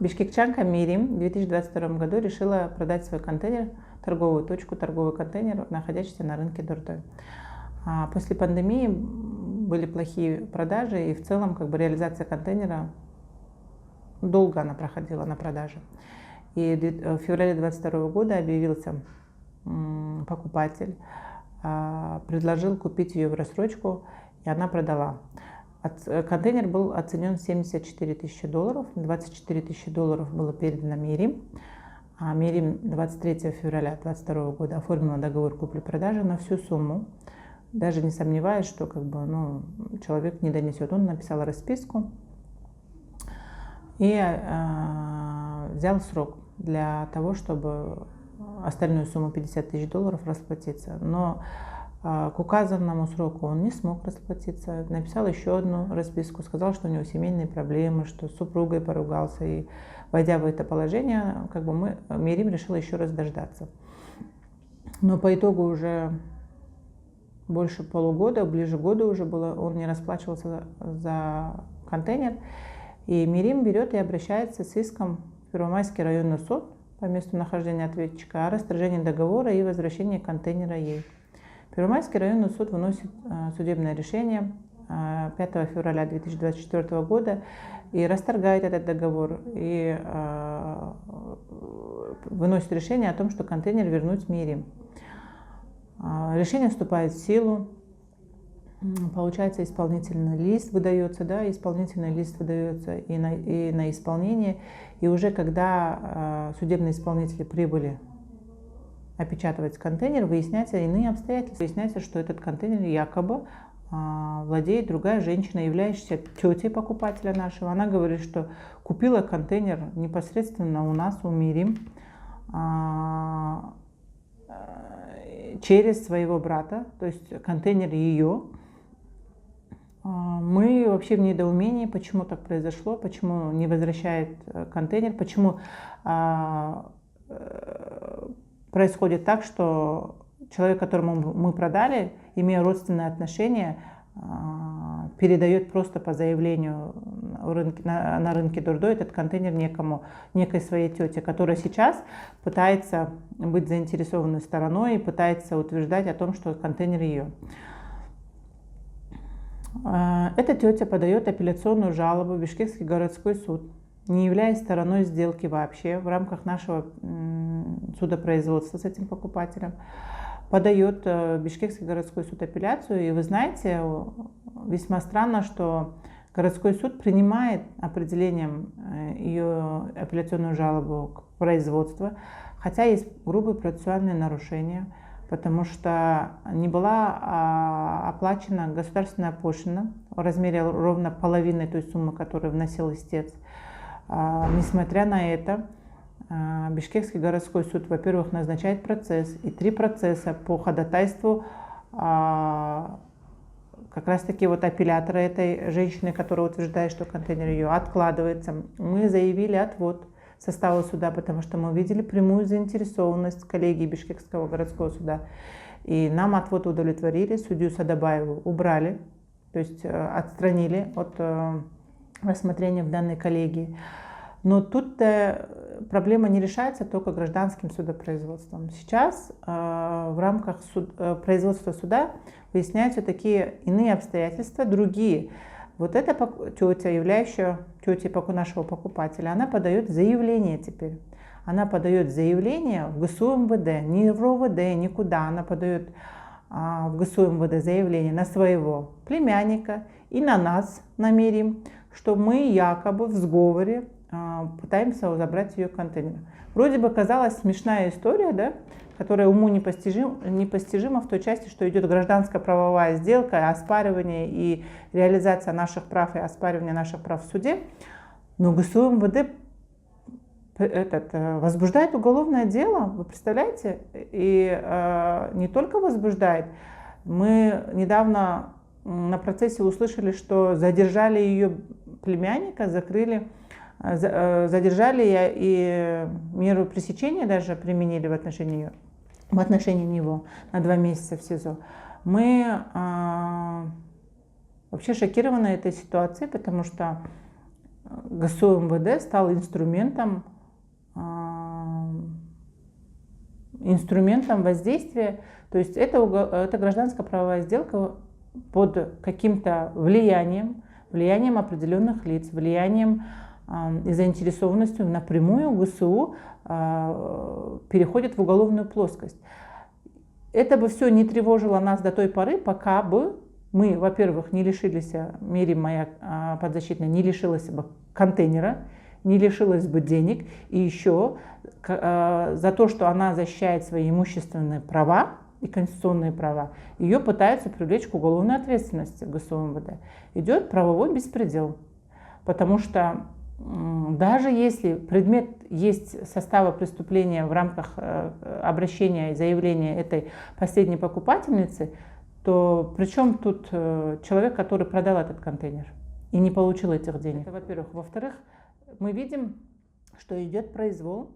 Бишкекчанка Мирим в 2022 году решила продать свой контейнер, торговую точку, торговый контейнер, находящийся на рынке Дордой. После пандемии были плохие продажи, и в целом реализация контейнера долго она проходила на продаже. И в феврале 2022 года объявился покупатель, предложил купить ее в рассрочку, и она продала. Контейнер был оценен в $74 тысячи, $24 тысячи было передано Мирим. А Мирим 23 февраля 2022 года оформила договор купли-продажи на всю сумму, даже не сомневаясь, что человек не донесет. Он написал расписку и взял срок для того, чтобы остальную сумму $50 тысяч расплатиться. Но к указанному сроку он не смог расплатиться, написал еще одну расписку, сказал, что у него семейные проблемы, что с супругой поругался. И войдя в это положение, Мирим решила еще раз дождаться. Но по итогу уже больше полугода, ближе к году уже было, он не расплачивался за контейнер. И Мирим берет и обращается с иском в Первомайский районный суд по месту нахождения ответчика о расторжении договора и возвращении контейнера ей. Первомайский районный суд выносит судебное решение 5 февраля 2024 года и расторгает этот договор, и выносит решение о том, что контейнер вернуть Мирим. Решение вступает в силу, получается, исполнительный лист выдается, и на исполнение. И уже когда судебные исполнители прибыли опечатывать контейнер, выясняются иные обстоятельства. Выясняется, что этот контейнер якобы владеет другая женщина, являющаяся тетей покупателя нашего. Она говорит, что купила контейнер непосредственно у нас, у Мирим, через своего брата, то есть контейнер ее. Мы вообще в недоумении, почему так произошло, почему не возвращает контейнер, почему происходит так, что человек, которому мы продали, имея родственные отношения, передает просто по заявлению на рынке Дордой этот контейнер некой своей тете, которая сейчас пытается быть заинтересованной стороной и пытается утверждать о том, что контейнер ее. Эта тетя подает апелляционную жалобу в Бишкекский городской суд, не являясь стороной сделки вообще в рамках нашего судопроизводства с этим покупателем. Подает в Бишкекский городской суд апелляцию. И вы знаете, весьма странно, что городской суд принимает определением ее апелляционную жалобу к производству, хотя есть грубые процессуальные нарушения, потому что не была оплачена государственная пошлина в размере ровно половины той суммы, которую вносил истец. Несмотря на это, Бишкекский городской суд, во-первых, назначает процесс, и 3 процесса по ходатайству как раз-таки апеллятора этой женщины, которая утверждает, что контейнер ее, откладывается. Мы заявили отвод состава суда, потому что мы видели прямую заинтересованность коллегии Бишкекского городского суда. И нам отвод удовлетворили, судью Садабаеву убрали, то есть отстранили от рассмотрения в данной коллегии. Но тут проблема не решается только гражданским судопроизводством. Сейчас в рамках производства суда выясняются такие иные обстоятельства, другие. Вот эта тетя, являющая тетей нашего покупателя, она подает заявление теперь. Она подает заявление в ГСУ МВД, не в РОВД, никуда. Она подает в ГСУ МВД заявление на своего племянника и на нас, на Мирим, что мы якобы в сговоре пытаемся забрать ее контейнер. Вроде бы казалась смешная история, да, которая уму непостижима в той части, что идет гражданско-правовая сделка, оспаривание и реализация наших прав и оспаривание наших прав в суде. Но ГСУ МВД возбуждает уголовное дело, вы представляете? И не только возбуждает. Мы недавно на процессе услышали, что задержали ее племянника, задержали и меру пресечения даже применили в отношении него на 2 месяца в СИЗО. Мы вообще шокированы этой ситуацией, потому что ГСУ МВД стал инструментом воздействия. То есть это гражданская правовая сделка под каким-то влиянием определенных лиц, влиянием и заинтересованностью напрямую ГСУ переходит в уголовную плоскость. Это бы все не тревожило нас до той поры, пока бы мы, во-первых, не лишились, Мерим моя подзащитная, не лишилась бы контейнера, не лишилась бы денег, и еще за то, что она защищает свои имущественные права и конституционные права, ее пытаются привлечь к уголовной ответственности в ГСУ МВД. Идет правовой беспредел, потому что даже если предмет есть состава преступления в рамках обращения и заявления этой последней покупательницы, то при чем тут человек, который продал этот контейнер и не получил этих денег? Это, во-первых. Во-вторых, мы видим, что идет произвол.